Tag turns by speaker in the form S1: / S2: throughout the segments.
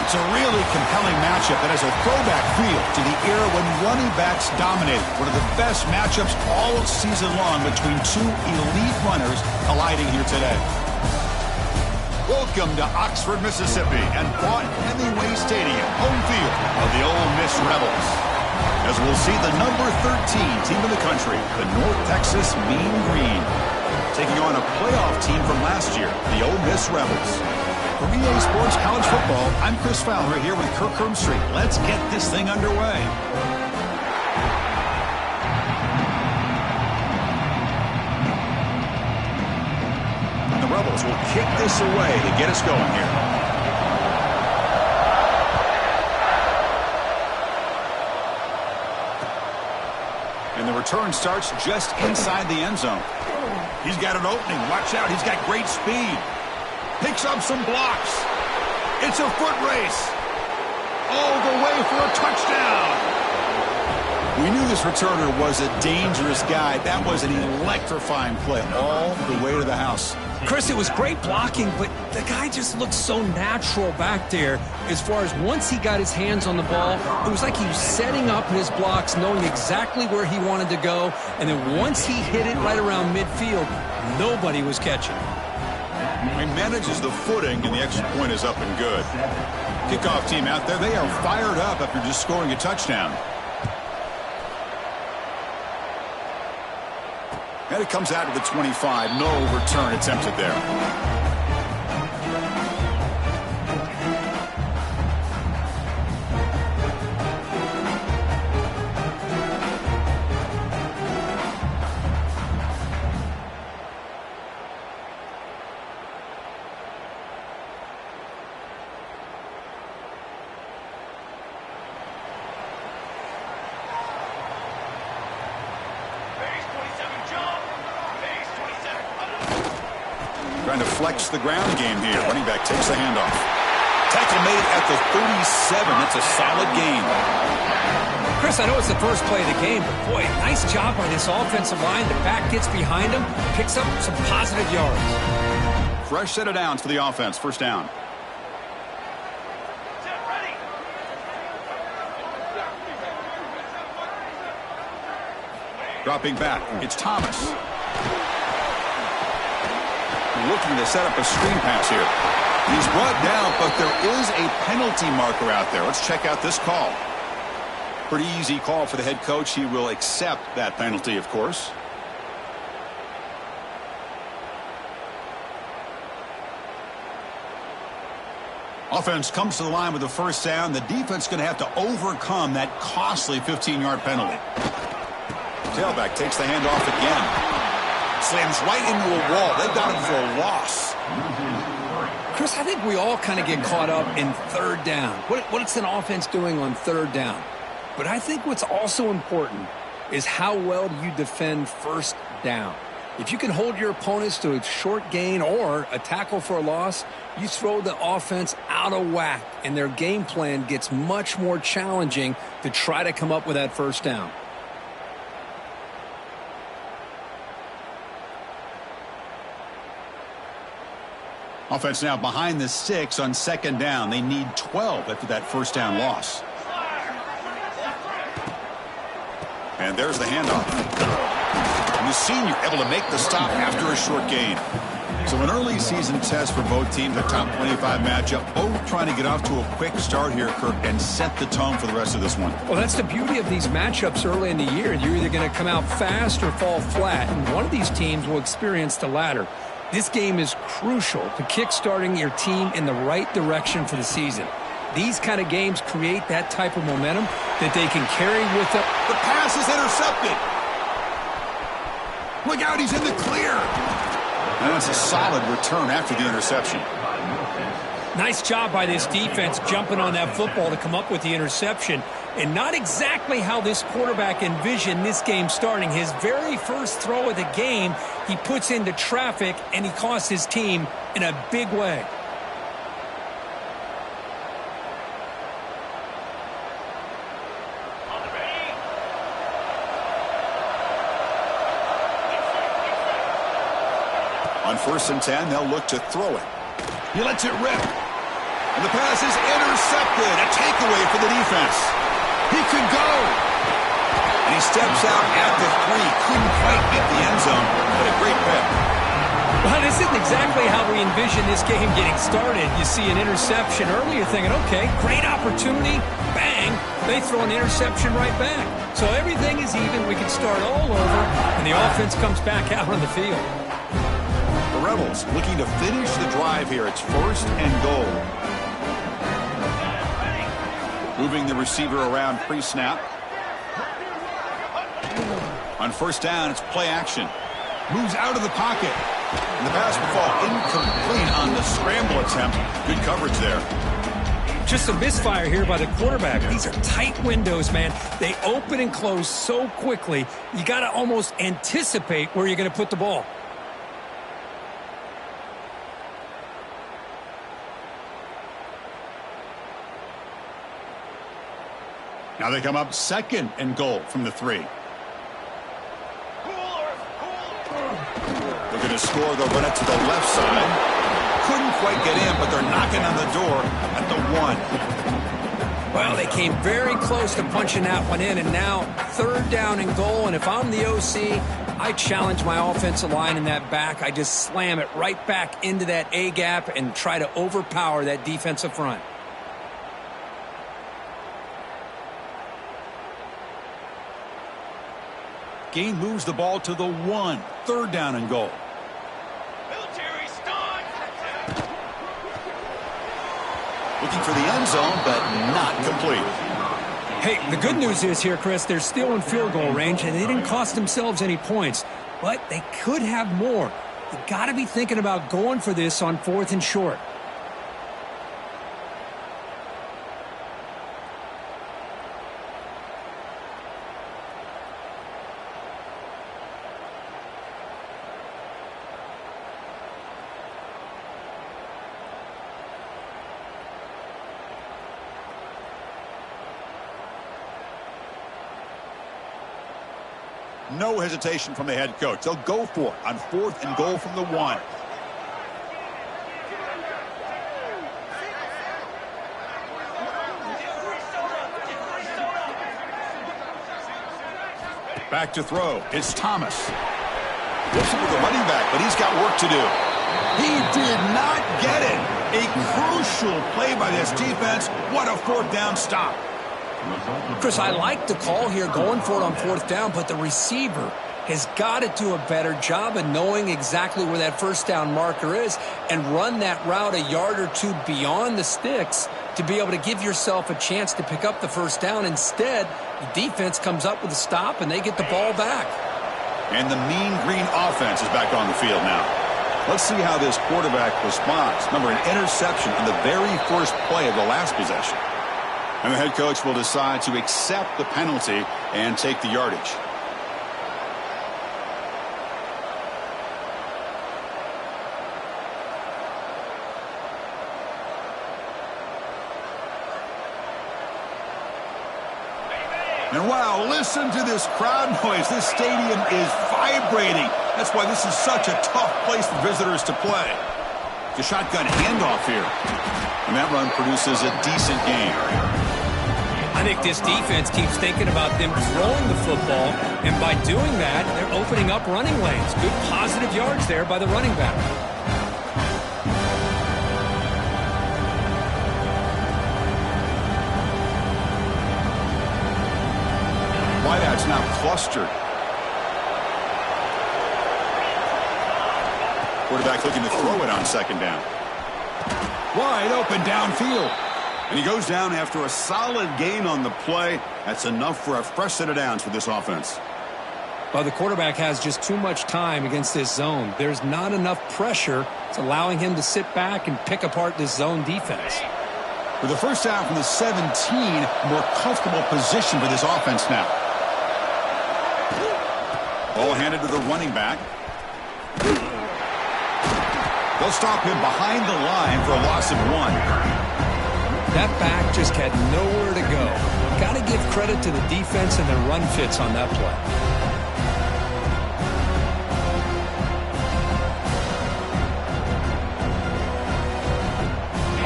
S1: It's a really compelling matchup that has a throwback feel to the era when running backs dominated. One of the best matchups all season long between two elite runners colliding here today. Welcome to Oxford, Mississippi, and Vaught-Hemingway Stadium, home field of the Ole Miss Rebels. As we'll see the number 13 team in the country, the North Texas Mean Green, taking on a playoff team from last year, the Ole Miss Rebels. From EA Sports College Football, I'm Chris Fowler here with Kirk Hermstreet. Let's get this thing underway. And the Rebels will kick this away to get us going here. And the return starts just inside the end zone. He's got an opening. Watch out. He's got great speed. Picks up some blocks. It's a foot race. All the way for a touchdown. We knew this returner was a dangerous guy. That was an electrifying play all the way to the house.
S2: Chris, it was great blocking, but the guy just looked so natural back there as far as once he got his hands on the ball, it was like he was setting up his blocks, knowing exactly where he wanted to go, and then once he hit it right around midfield, nobody was catching.
S1: He manages the footing, and the extra point is up and good. Kickoff team out there, they are fired up after just scoring a touchdown. And it comes out to the 25. No return attempted there. Trying to flex the ground game here. Running back takes the handoff. Tackle made at the 37. That's a solid gain.
S2: Chris, I know it's the first play of the game, but boy, nice job by this offensive line. The back gets behind him, picks up some positive yards.
S1: Fresh set of downs for the offense. First down. Dropping back. It's Thomas. Looking to set up a screen pass here. He's brought down, but there is a penalty marker out there. Let's check out this call. Pretty easy call for the head coach. He will accept that penalty, of course. Offense comes to the line with the first down. The defense is going to have to overcome that costly 15-yard penalty. Tailback takes the handoff again. Slams right into a wall. They got him for a loss.
S2: Chris, I think we all kind of get caught up in third down. What's an offense doing on third down? But I think what's also important is how well you defend first down. If you can hold your opponents to a short gain or a tackle for a loss, you throw the offense out of whack, and their game plan gets much more challenging to try to come up with that first down.
S1: Offense now behind the 6 on second down. They need 12 after that first down loss. And there's the handoff. And the senior able to make the stop after a short gain. So an early season test for both teams, a top 25 matchup. Both trying to get off to a quick start here, Kirk, and set the tone for the rest of this one.
S2: Well, that's the beauty of these matchups early in the year. You're either going to come out fast or fall flat. And one of these teams will experience the latter. This game is crucial to kick-starting your team in the right direction for the season. These kind of games create that type of momentum that they can carry with them.
S1: The pass is intercepted. Look out, he's in the clear. And that's a solid return after the interception.
S2: Nice job by this defense jumping on that football to come up with the interception. And not exactly how this quarterback envisioned this game starting. His very first throw of the game, he puts into traffic, and he costs his team in a big way.
S1: On 1st and 10, they'll look to throw it. He lets it rip. And the pass is intercepted. A takeaway for the defense. He could go. And he steps out at the 3. Couldn't quite get the end zone, but a great pick.
S2: Well, this isn't exactly how we envision this game getting started. You see an interception early, you're thinking, okay, great opportunity. Bang. They throw an interception right back. So everything is even. We can start all over, and the offense comes back out on the field.
S1: The Rebels looking to finish the drive here. It's 1st and goal. Moving the receiver around pre-snap. On 1st down, it's play action. Moves out of the pocket. And the pass will fall incomplete on the scramble attempt. Good coverage there.
S2: Just a misfire here by the quarterback. These are tight windows, man. They open and close so quickly. You got to almost anticipate where you're going to put the ball.
S1: Now they come up 2nd and goal from the 3. They're going to score. They'll run it to the left side. Couldn't quite get in, but they're knocking on the door at the 1.
S2: Well, they came very close to punching that one in, and now 3rd down and goal. And if I'm the OC, I challenge my offensive line in that back. I just slam it right back into that A gap and try to overpower that defensive front.
S1: Gain moves the ball to the 1. 3rd down and goal.
S3: Military start.
S1: Looking for the end zone, but not complete.
S2: Hey, the good news is here, Chris, they're still in field goal range, and they didn't cost themselves any points. But they could have more. You got to be thinking about going for this on 4th and short.
S1: No hesitation from the head coach. They'll go for it on 4th and goal from the 1. Back to throw. It's Thomas. Looks for the running back, but he's got work to do. He did not get it. A crucial play by this defense. What a 4th down stop.
S2: Chris, I like the call here going for it on 4th down, but the receiver has got to do a better job of knowing exactly where that 1st down marker is and run that route a yard or 2 beyond the sticks to be able to give yourself a chance to pick up the 1st down. Instead, the defense comes up with a stop, and they get the ball back.
S1: And the mean green offense is back on the field now. Let's see how this quarterback responds. Remember, an interception on the very first play of the last possession. And the head coach will decide to accept the penalty and take the yardage. And wow, listen to this crowd noise. This stadium is vibrating. That's why this is such a tough place for visitors to play. The shotgun handoff here. And that run produces a decent gain.
S2: I think this defense keeps thinking about them throwing the football, and by doing that, they're opening up running lanes. Good positive yards there by the running back.
S1: Wideout's now clustered. Quarterback looking to throw it on 2nd down. Wide open downfield. And he goes down after a solid gain on the play. That's enough for a fresh set of downs for this offense.
S2: Well, the quarterback has just too much time against this zone. There's not enough pressure. It's allowing him to sit back and pick apart this zone defense.
S1: For the first down from the 17, more comfortable position for this offense now. Ball handed to the running back. They'll stop him behind the line for a loss of 1.
S2: That back just had nowhere to go. Got to give credit to the defense and their run fits on that play.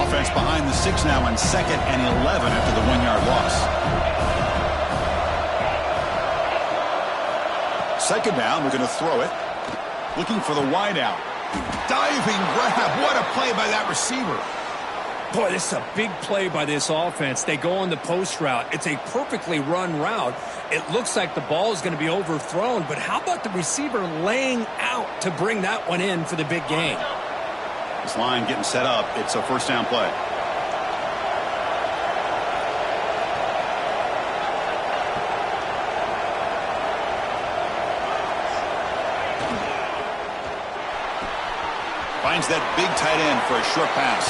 S1: Offense behind the 6 now on 2nd and 11 after the 1-yard loss. 2nd down, we're going to throw it. Looking for the wideout. Diving grab. What a play by that receiver.
S2: Boy, this is a big play by this offense. They go on the post route. It's a perfectly run route. It looks like the ball is going to be overthrown, but how about the receiver laying out to bring that one in for the big gain?
S1: This line getting set up. It's a first down play. Finds that big tight end for a short pass.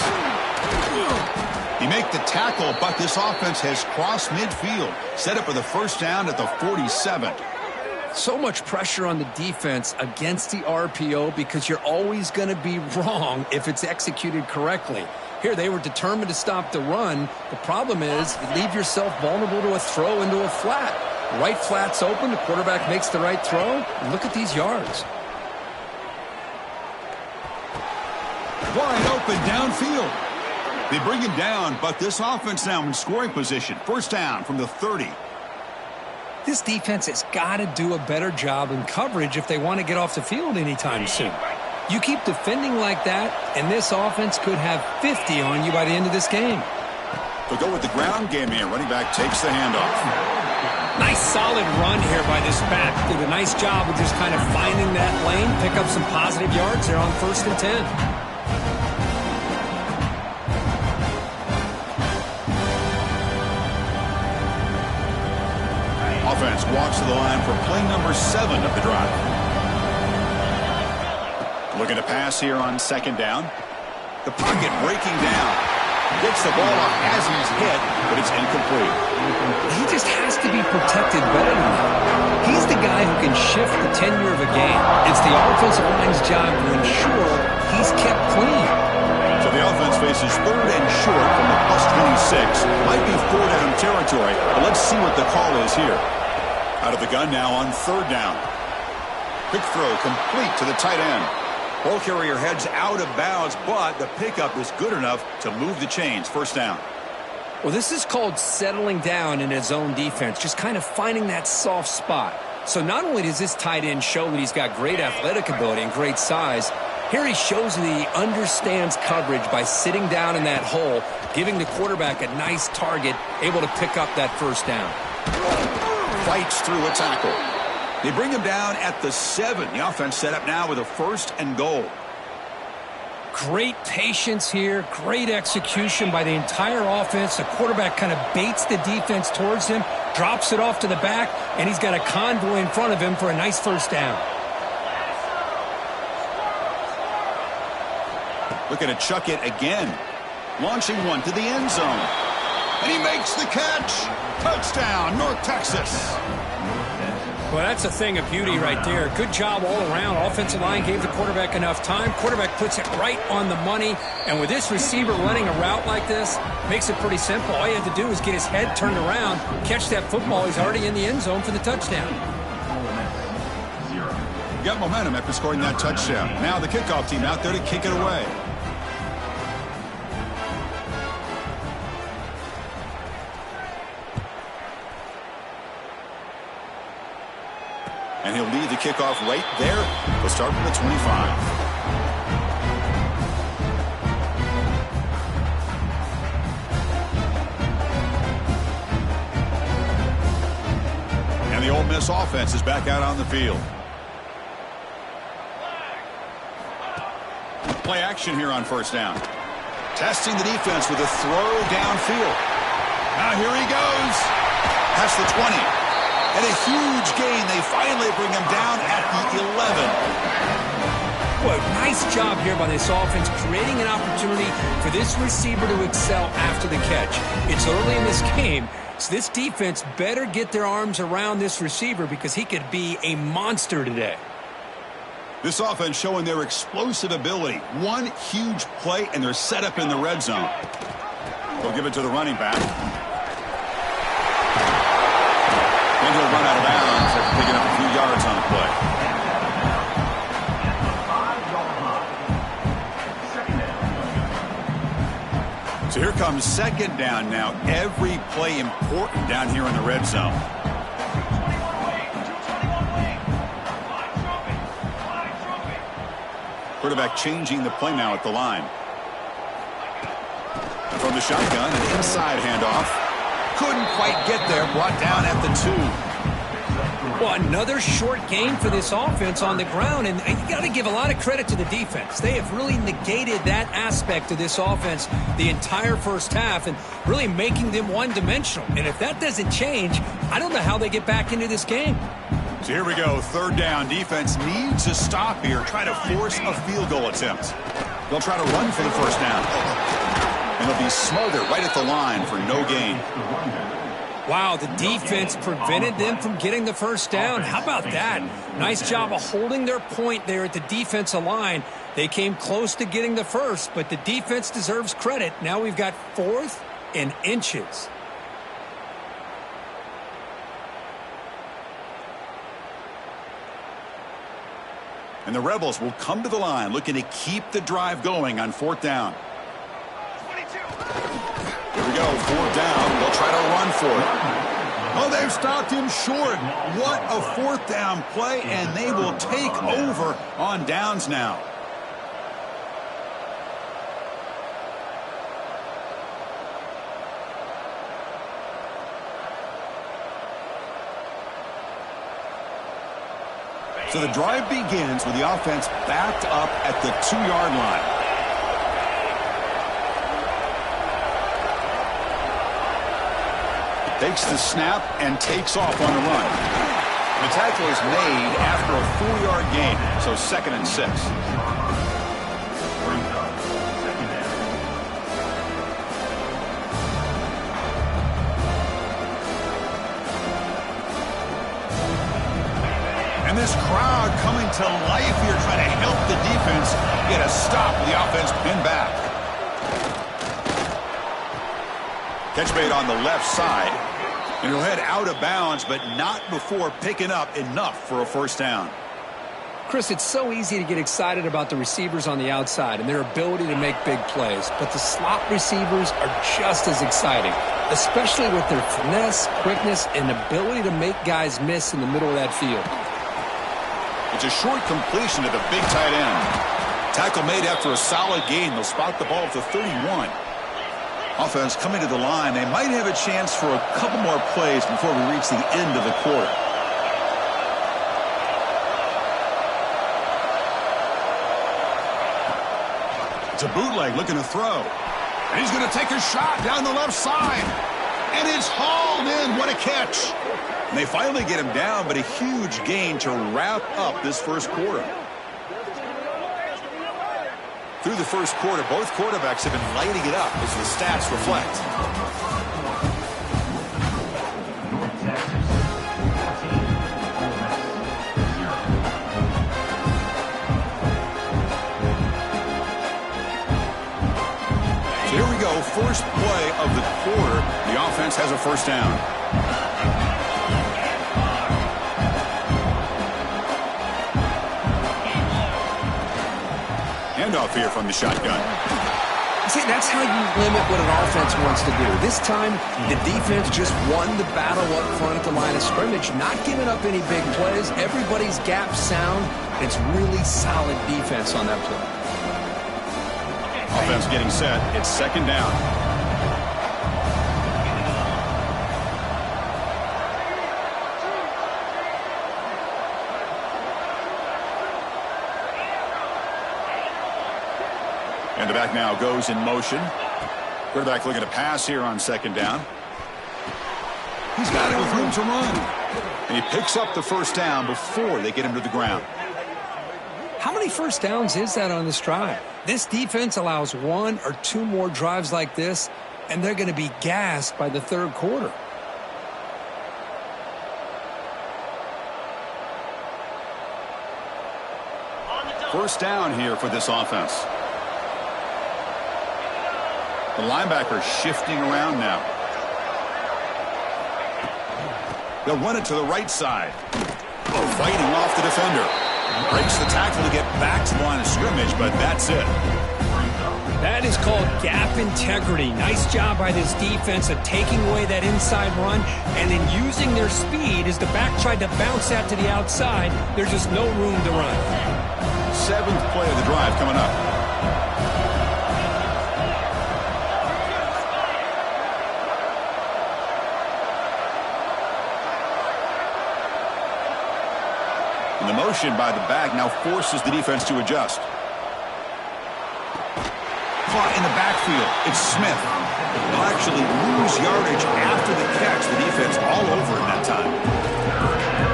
S1: He make the tackle, but this offense has crossed midfield. Set up for the first down at the 47.
S2: So much pressure on the defense against the RPO because you're always going to be wrong if it's executed correctly. Here, they were determined to stop the run. The problem is you leave yourself vulnerable to a throw into a flat. Right flat's open. The quarterback makes the right throw. Look at these yards.
S1: Wide open downfield. They bring him down, but this offense now in scoring position. First down from the 30.
S2: This defense has got to do a better job in coverage if they want to get off the field anytime soon. You keep defending like that, and this offense could have 50 on you by the end of this game.
S1: They'll go with the ground game here. Running back takes the handoff.
S2: Nice solid run here by this back. Did a nice job of just kind of finding that lane, pick up some positive yards there on 1st and 10.
S1: Offense walks to the line for play number 7 of the drive. Looking to pass here on 2nd down. The pocket breaking down. Gets the ball off as he's hit, but it's incomplete.
S2: He just has to be protected better than that. He's the guy who can shift the tenure of a game. It's the offensive line's job to ensure he's kept clean.
S1: So the offense faces 3rd and short from the plus 26. Might be 4-down territory, but let's see what the call is here. Out of the gun now on 3rd down. Quick throw complete to the tight end. Ball carrier heads out of bounds, but the pickup is good enough to move the chains. First down.
S2: Well, this is called settling down in his own defense, just kind of finding that soft spot. So not only does this tight end show that he's got great athletic ability and great size, here he shows that he understands coverage by sitting down in that hole, giving the quarterback a nice target, able to pick up that first down.
S1: Fights through a tackle. They bring him down at the 7. The offense set up now with a 1st and goal.
S2: Great patience here, great execution by the entire offense. The quarterback kind of baits the defense towards him, drops it off to the back, and he's got a convoy in front of him for a nice first down.
S1: Looking to chuck it again. Launching one to the end zone. And he makes the catch. Touchdown, North Texas.
S2: Well, that's a thing of beauty right there. Good job all around. Offensive line gave the quarterback enough time. Quarterback puts it right on the money. And with this receiver running a route like this, makes it pretty simple. All you have to do is get his head turned around, catch that football. He's already in the end zone for the touchdown.
S1: Got momentum after scoring that touchdown. Now the kickoff team out there to kick it away. And he'll lead the kickoff right there. We'll start from the 25. And the Ole Miss offense is back out on the field. Play action here on first down. Testing the defense with a throw downfield. Now here he goes. Past the 20. And a huge gain. They finally bring him down at the 11.
S2: Boy, nice job here by this offense, creating an opportunity for this receiver to excel after the catch. It's early in this game, so this defense better get their arms around this receiver because he could be a monster today.
S1: This offense showing their explosive ability. One huge play, and they're set up in the red zone. They'll give it to the running back. Then he'll run out of bounds after picking up a few yards on the play. So here comes second down now. Every play important down here in the red zone. Quarterback changing the play now at the line. And from the shotgun, an inside handoff. Couldn't quite get there. Brought down at the 2.
S2: Well, another short gain for this offense on the ground, and you got to give a lot of credit to the defense. They have really negated that aspect of this offense the entire first half and really making them one-dimensional. And if that doesn't change, I don't know how they get back into this game.
S1: So here we go, third down. Defense needs to stop here, try to force a field goal attempt. They'll try to run for the first down. And they'll be smothered right at the line for no gain.
S2: Wow, the defense prevented them from getting the first down. How about that? Nice job of holding their point there at the defensive line. They came close to getting the first, but the defense deserves credit. Now we've got 4th and inches.
S1: And the Rebels will come to the line looking to keep the drive going on 4th down.
S3: 22.
S1: Here we go, 4th down. They'll try to run for it. Oh, they've stopped him short. What a 4th down play, and they will take over on downs now. So the drive begins with the offense backed up at the 2-yard line. Takes the snap and takes off on the run. The tackle is made after a 4-yard gain, so 2nd and 6. And this crowd coming to life here, trying to help the defense get a stop with the offense pinned back. Catch made on the left side. And he'll head out of bounds, but not before picking up enough for a first down.
S2: Chris, it's so easy to get excited about the receivers on the outside and their ability to make big plays, but the slot receivers are just as exciting, especially with their finesse, quickness, and ability to make guys miss in the middle of that field.
S1: It's a short completion to the big tight end. Tackle made after a solid gain. They'll spot the ball at the 31. Offense coming to the line. They might have a chance for a couple more plays before we reach the end of the quarter. It's a bootleg looking to throw. And he's going to take a shot down the left side. And it's hauled in. What a catch. And they finally get him down, but a huge gain to wrap up this first quarter. Through the first quarter, both quarterbacks have been lighting it up as the stats reflect. So here we go, first play of the quarter. The offense has a first down. Handoff here from the shotgun.
S2: See, that's how you limit what an offense wants to do. This time, the defense just won the battle up front at the line of scrimmage, not giving up any big plays. Everybody's gap sound. It's really solid defense on that play.
S1: Offense getting set. It's second down. And the back now goes in motion. Quarterback looking to pass here on second down. He's got it with room to run. And he picks up the first down before they get him to the ground.
S2: How many first downs is that on this drive? This defense allows 1 or 2 more drives like this, and they're going to be gassed by the third quarter.
S1: First down here for this offense. The linebacker shifting around now. They'll run it to the right side. Oh, fighting off the defender. Breaks the tackle to get back to the line of scrimmage, but that's it.
S2: That is called gap integrity. Nice job by this defense of taking away that inside run and then using their speed as the back tried to bounce that to the outside. There's just no room to run.
S1: 7th play of the drive coming up. And the motion by the back now forces the defense to adjust. Caught in the backfield. It's Smith. They'll actually lose yardage after the catch. The defense all over him that time.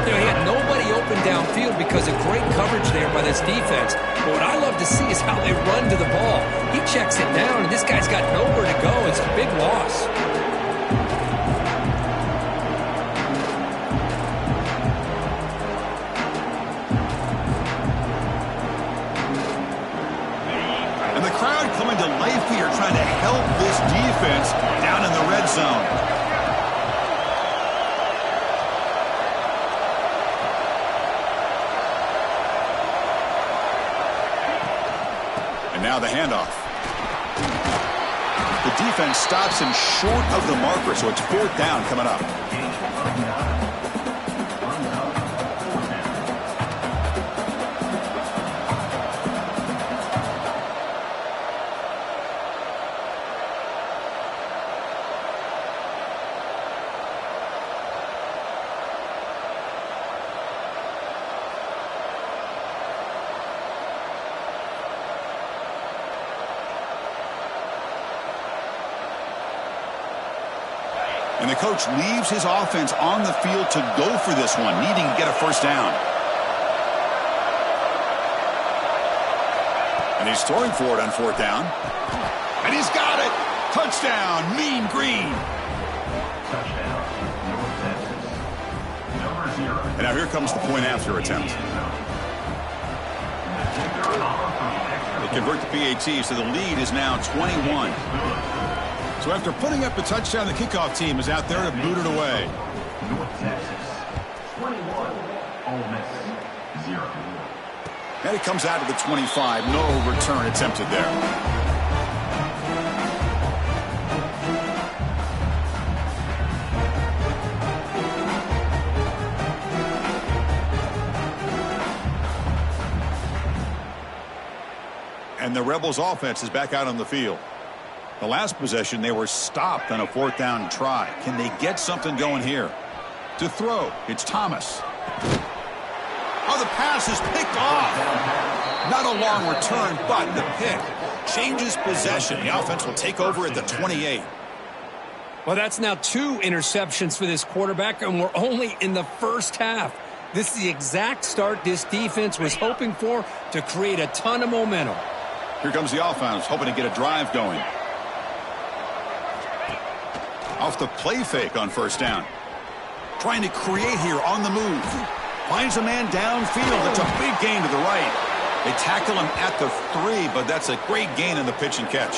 S2: You know, he had nobody open downfield because of great coverage there by this defense. But what I love to see is how they run to the ball. He checks it down, and this guy's got nowhere to go. It's a big loss.
S1: And the crowd coming to life here, trying to help this defense down in the red zone. And now the handoff. The defense stops him short of the marker, so it's 4th down coming up. And the coach leaves his offense on the field to go for this one, needing to get a first down. And he's throwing for it on 4th down. And he's got it! Touchdown, Mean Green! And now here comes the point-after attempt. They convert the PAT, so the lead is now 21. So after putting up the touchdown, the kickoff team is out there to boot it away.
S4: North Texas, 21, Ole Miss, 0.
S1: And it comes out to the 25. No return attempted there. And the Rebels offense is back out on the field. The last possession, they were stopped on a 4th down try. Can they get something going here? To throw, it's Thomas. Oh, the pass is picked off. Not a long return, but the pick changes possession. The offense will take over at the 28.
S2: Well, that's now 2 interceptions for this quarterback, and we're only in the first half. This is the exact start this defense was hoping for to create a ton of momentum.
S1: Here comes the offense, hoping to get a drive going. Off the play fake on 1st down. Trying to create here on the move. Finds a man downfield. It's a big gain to the right. They tackle him at the 3, but that's a great gain in the pitch and catch.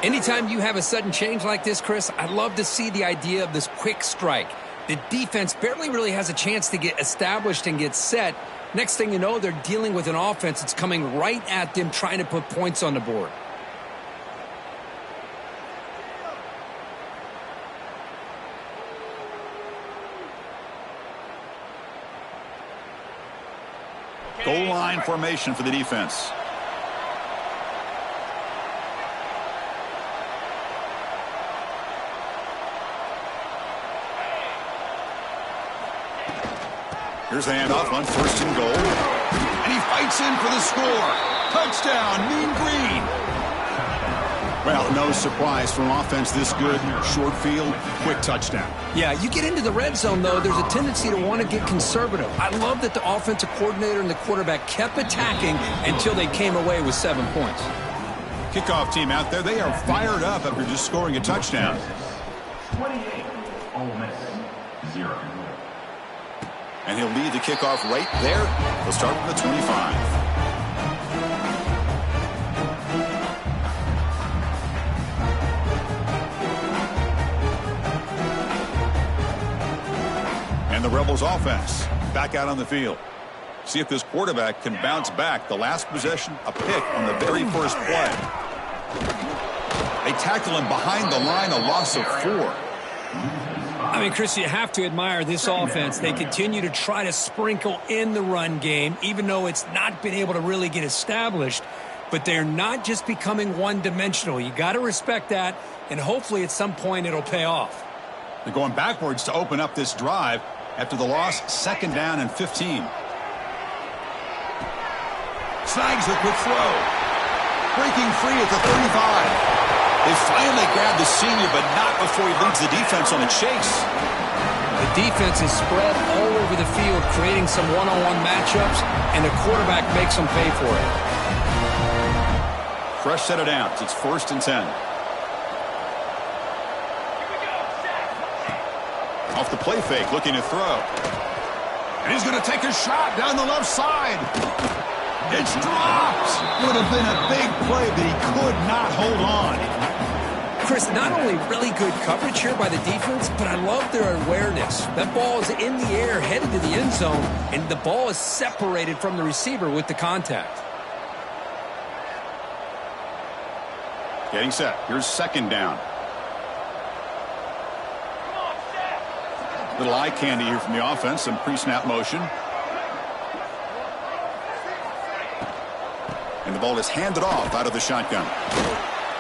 S2: Anytime you have a sudden change like this, Chris, I love to see the idea of this quick strike. The defense barely really has a chance to get established and get set. Next thing you know, they're dealing with an offense that's coming right at them, trying to put points on the board.
S1: Goal line formation for the defense. Here's the handoff on 1st and goal. And he fights in for the score. Touchdown, Mean Green. Well, no surprise from offense this good. Short field, quick touchdown.
S2: Yeah, you get into the red zone, though, there's a tendency to want to get conservative. I love that the offensive coordinator and the quarterback kept attacking until they came away with 7 points.
S1: Kickoff team out there, they are fired up after just scoring a touchdown.
S4: 28, Ole Miss, 0.
S1: And he'll lead the kickoff right there. He'll start from the 25. And the Rebels offense back out on the field. See if this quarterback can bounce back. The last possession, a pick on the very first play. They tackle him behind the line, a loss of 4.
S2: I mean, Chris, you have to admire this offense. They continue to try to sprinkle in the run game, even though it's not been able to really get established. But they're not just becoming one-dimensional. You got to respect that, and hopefully at some point it'll pay off.
S1: They're going backwards to open up this drive after the loss, 2nd down and 15. Snags the quick throw. Breaking free at the 35. They finally grabbed the senior, but not before he leads the defense on a chase.
S2: The defense is spread all over the field, creating some one-on-one matchups, and the quarterback makes them pay for it.
S1: Fresh set of downs. It's 1st and 10. Off the play fake, looking to throw. And he's going to take a shot down the left side. It's dropped. Would have been a big play, but he could not hold on.
S2: Chris, not only really good coverage here by the defense, but I love their awareness. That ball is in the air, headed to the end zone, and the ball is separated from the receiver with the contact.
S1: Getting set. Here's 2nd down. Little eye candy here from the offense. Some pre-snap motion. And the ball is handed off out of the shotgun.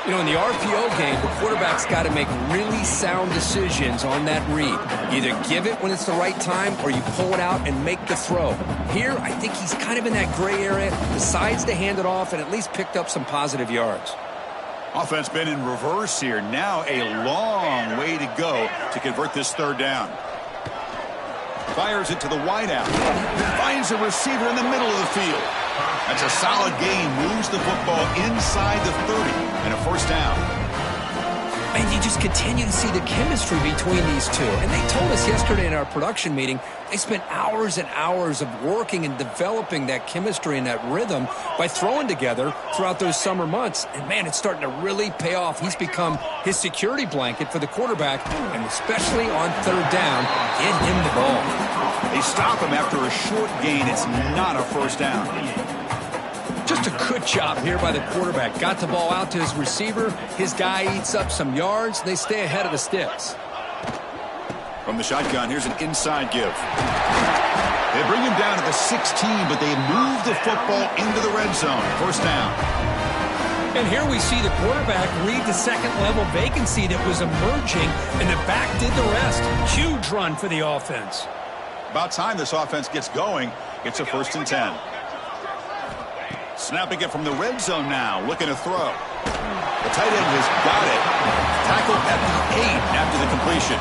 S2: You know, in the RPO game, the quarterback's got to make really sound decisions on that read. Either give it when it's the right time or you pull it out and make the throw. Here, I think he's kind of in that gray area, decides to hand it off and at least picked up some positive yards.
S1: Offense been in reverse here. Now a long way to go to convert this 3rd down. Fires it to the wideout. Finds a receiver in the middle of the field. That's a solid gain. Moves the football inside the 30 and a 1st down.
S2: And you just continue to see the chemistry between these two. And they told us yesterday in our production meeting, they spent hours and hours of working and developing that chemistry and that rhythm by throwing together throughout those summer months. And, man, it's starting to really pay off. He's become his security blanket for the quarterback, and especially on 3rd down, get him the ball.
S1: They stop him after a short gain. It's not a 1st down.
S2: Just a good job here by the quarterback. Got the ball out to his receiver. His guy eats up some yards. They stay ahead of the sticks.
S1: From the shotgun, here's an inside give. They bring him down to the 16, but they move the football into the red zone. 1st down.
S2: And here we see the quarterback read the 2nd-level vacancy that was emerging, and the back did the rest. Huge run for the offense.
S1: About time this offense gets going. It's a 1st and 10. Snapping it from the red zone now, looking to throw. The tight end has got it. Tackled at the 8 after the completion.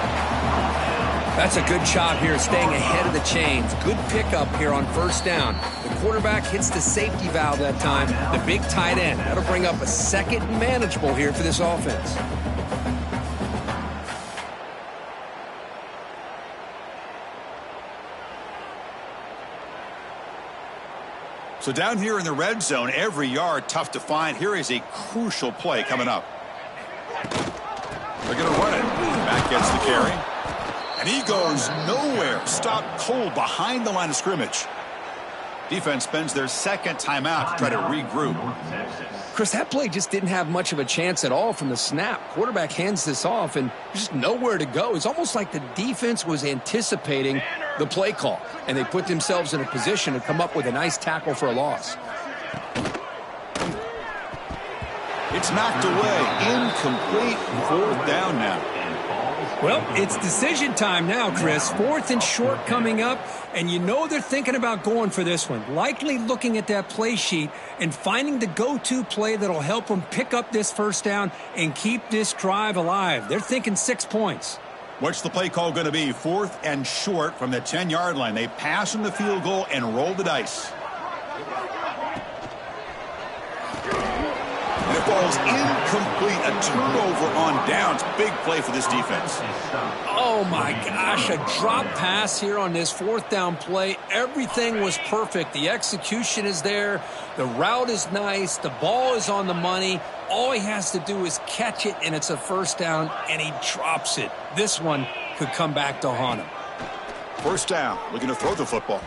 S2: That's a good job here, staying ahead of the chains. Good pickup here on 1st down. The quarterback hits the safety valve that time. The big tight end. That'll bring up a 2nd and manageable here for this offense.
S1: So down here in the red zone, every yard tough to find. Here is a crucial play coming up. They're going to run it. Back gets the carry. And he goes nowhere. Stopped cold behind the line of scrimmage. Defense spends their 2nd timeout to try to regroup.
S2: Chris, that play just didn't have much of a chance at all from the snap. Quarterback hands this off, and there's just nowhere to go. It's almost like the defense was anticipating the play call, and they put themselves in a position to come up with a nice tackle for a loss.
S1: It's knocked away. Incomplete. 4th down now.
S2: Well, it's decision time now, Chris. 4th and short coming up, and you know they're thinking about going for this one. Likely looking at that play sheet and finding the go-to play that'll help them pick up this first down and keep this drive alive. They're thinking 6 points.
S1: What's the play call going to be? 4th and short from the 10-yard line. They pass on the field goal and roll the dice. And it falls incomplete. A turnover on downs. Big play for this defense.
S2: Oh, my gosh. A drop pass here on this 4th down play. Everything was perfect. The execution is there. The route is nice. The ball is on the money. All he has to do is catch it, and it's a first down, and he drops it. This one could come back to haunt him.
S1: First down. Looking to throw the football.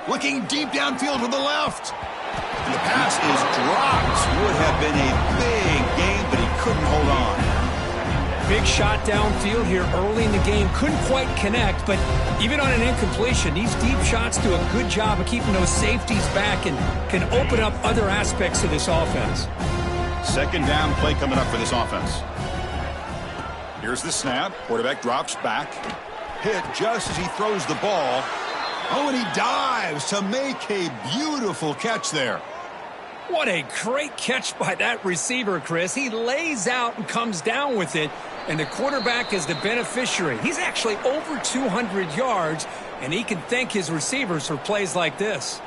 S1: Looking deep downfield to the left. And the pass is dropped. Would have been a big gain, but he couldn't hold on.
S2: Big shot downfield here early in the game. Couldn't quite connect, but even on an incompletion, these deep shots do a good job of keeping those safeties back and can open up other aspects of this offense.
S1: Second down play coming up for this offense. Here's the snap. Quarterback drops back. Hit just as he throws the ball. Oh, and he dives to make a beautiful catch there.
S2: What a great catch by that receiver, Chris. He lays out and comes down with it, and the quarterback is the beneficiary. He's actually over 200 yards, and he can thank his receivers for plays like this.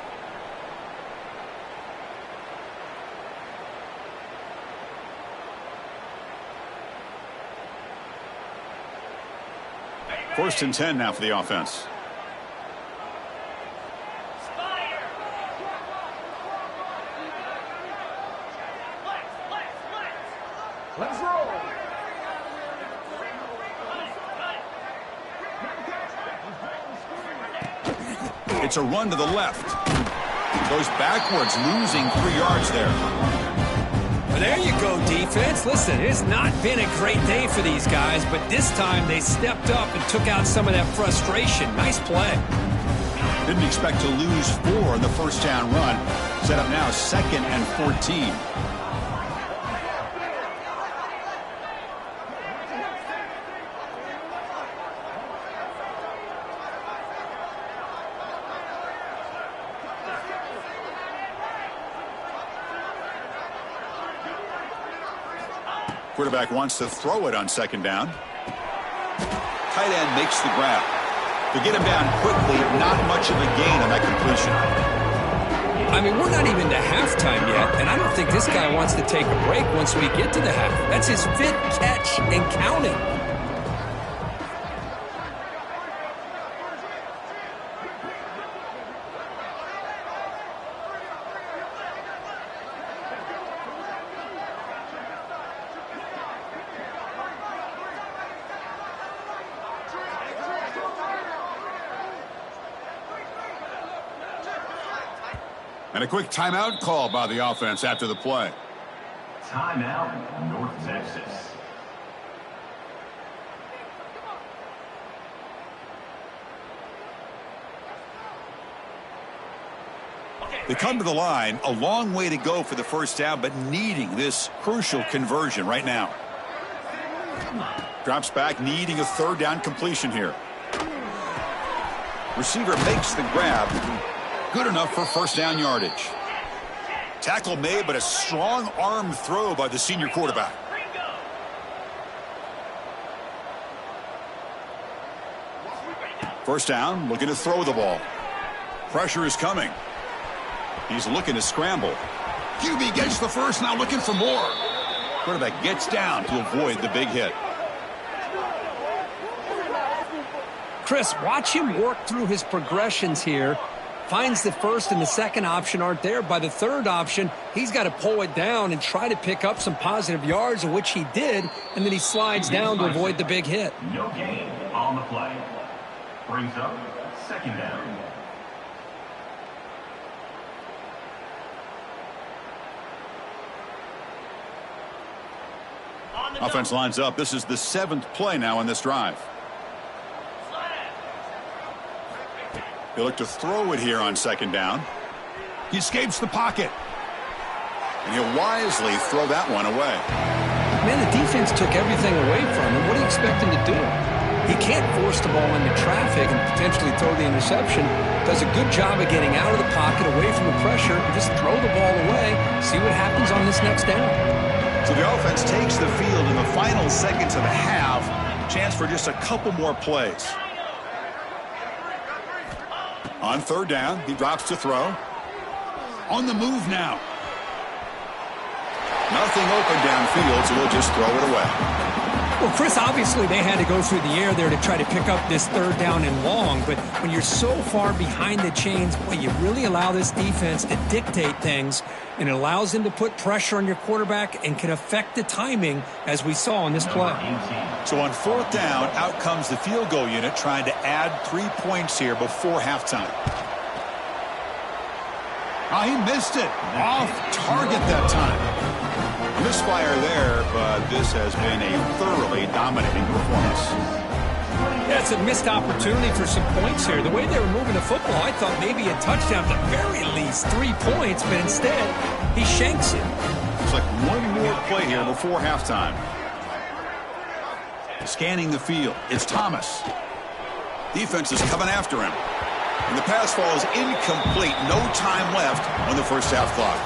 S1: First and 10 now for the offense.
S4: Let's roll.
S1: It's a run to the left. Goes backwards, losing 3 yards there.
S2: Well, there you go, defense. Listen, it's not been a great day for these guys, but this time they stepped up and took out some of that frustration. Nice play.
S1: Didn't expect to lose 4 in the first down run. Set up now 2nd and 14. Quarterback wants to throw it on second down. Tight end makes the grab. To get him down quickly, not much of a gain on that completion.
S2: I mean, we're not even to halftime yet, and I don't think this guy wants to take a break once we get to the half. That's his 5th catch and counting.
S1: And a quick timeout call by the offense after the play.
S4: Timeout, North Texas.
S1: They come to the line, a long way to go for the first down, but needing this crucial conversion right now. Drops back, needing a third down completion here. Receiver makes the grab. Good enough for first down yardage. Tackle made, but a strong arm throw by the senior quarterback. First down, looking to throw the ball. Pressure is coming. He's looking to scramble. QB gets the first, now looking for more. Quarterback gets down to avoid the big hit.
S2: Chris, watch him work through his progressions here. Finds the first and the second option aren't there. By the third option, he's got to pull it down and try to pick up some positive yards, of which he did, and then he slides down to avoid the big hit.
S4: No gain on the play. Brings up second down.
S1: Offense lines up. This is the 7th play now on this drive. They look to throw it here on second down. He escapes the pocket. And he'll wisely throw that one away.
S2: Man, the defense took everything away from him. What do you expect him to do? He can't force the ball into traffic and potentially throw the interception. Does a good job of getting out of the pocket, away from the pressure, and just throw the ball away, see what happens on this next down.
S1: So the offense takes the field in the final seconds of the half. Chance for just a couple more plays. On third down, he drops to throw. On the move now. Nothing open downfield, so he'll just throw it away.
S2: Well, Chris, obviously they had to go through the air there to try to pick up this third down and long, but when you're so far behind the chains, boy, you really allow this defense to dictate things, and it allows them to put pressure on your quarterback and can affect the timing, as we saw on this play.
S1: So on fourth down, out comes the field goal unit trying to add 3 points here before halftime. Oh, he missed it. Off target that time. Misfire there, but this has been a thoroughly dominating performance.
S2: Yeah, it's a missed opportunity for some points here. The way they were moving the football, I thought maybe a touchdown, at the very least 3 points, but instead, he shanks it.
S1: It's like one more play here before halftime. Scanning the field, it's Thomas. Defense is coming after him. And the pass falls incomplete. No time left on the first half clock.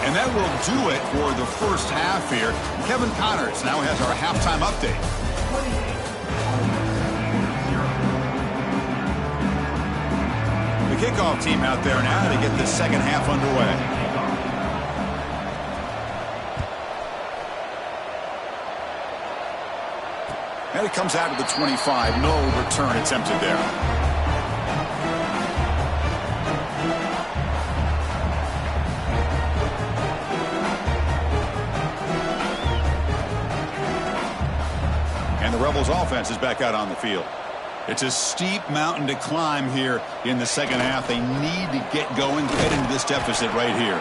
S1: And that will do it for the first half here. Kevin Connors now has our halftime update. The kickoff team out there now to get the second half underway. And it comes out to the 25. No return attempted there. The Rebels offense is back out on the field. It's a steep mountain to climb here in the second half. They need to get going, get into this deficit right here.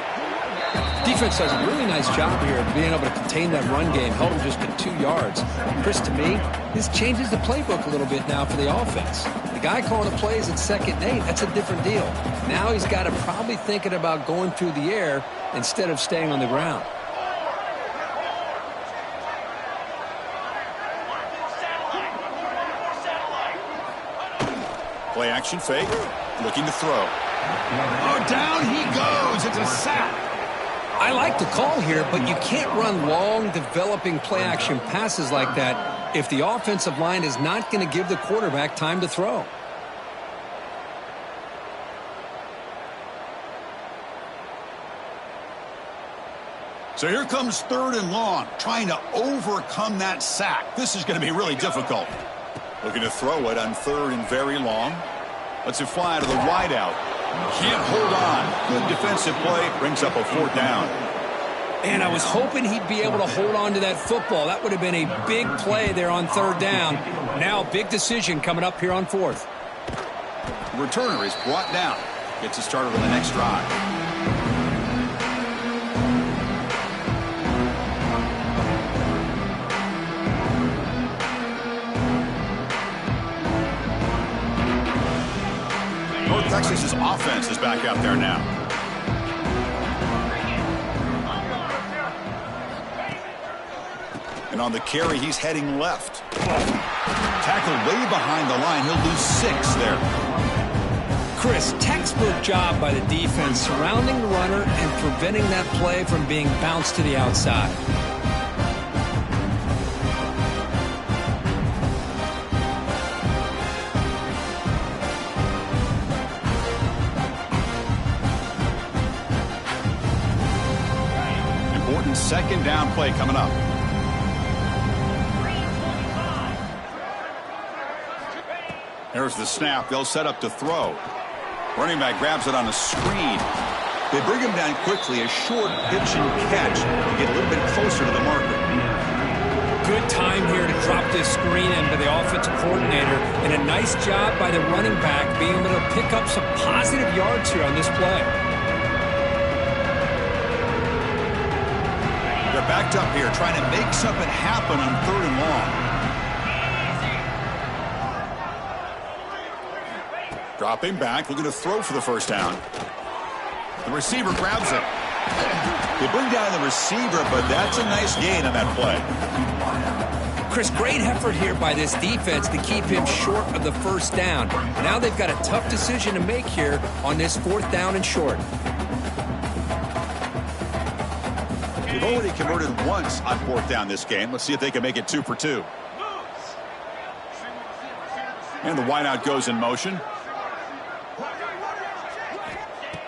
S2: Defense does a really nice job here of being able to contain that run game, held them just at 2 yards. Chris, to me, this changes the playbook a little bit now for the offense. The guy calling the plays at 2nd and 8, that's a different deal. Now he's got to probably thinking about going through the air instead of staying on the ground.
S1: Play action fake, looking to throw. Oh, down he goes. It's a sack.
S2: I like the call here, but you can't run long, developing play action passes like that if the offensive line is not going to give the quarterback time to throw.
S1: So here comes third and long, trying to overcome that sack. This is going to be really difficult. Looking to throw it on third and very long. Lets it fly to the wideout. Can't hold on. Good defensive play. Brings up a fourth down.
S2: And I was hoping he'd be able to hold on to that football. That would have been a big play there on third down. Now a big decision coming up here on fourth.
S1: The returner is brought down. Gets it started on the next drive. Texas's offense is back out there now. And on the carry, he's heading left. Tackled way behind the line. He'll lose 6 there.
S2: Chris, textbook job by the defense surrounding the runner and preventing that play from being bounced to the outside.
S1: Second down play coming up. There's the snap. They'll set up to throw. Running back grabs it on a screen. They bring him down quickly. A short pitch and catch to get a little bit closer to the marker.
S2: Good time here to drop this screen into the offensive coordinator, and a nice job by the running back being able to pick up some positive yards here on this play.
S1: They're backed up here, trying to make something happen on third and long. Dropping back, looking to throw for the first down. The receiver grabs it. They bring down the receiver, but that's a nice gain on that play.
S2: Chris, great effort here by this defense to keep him short of the first down. Now they've got a tough decision to make here on this 4th down and short.
S1: They've already converted once on 4th down this game. Let's see if they can make it 2 for 2. And the wideout goes in motion.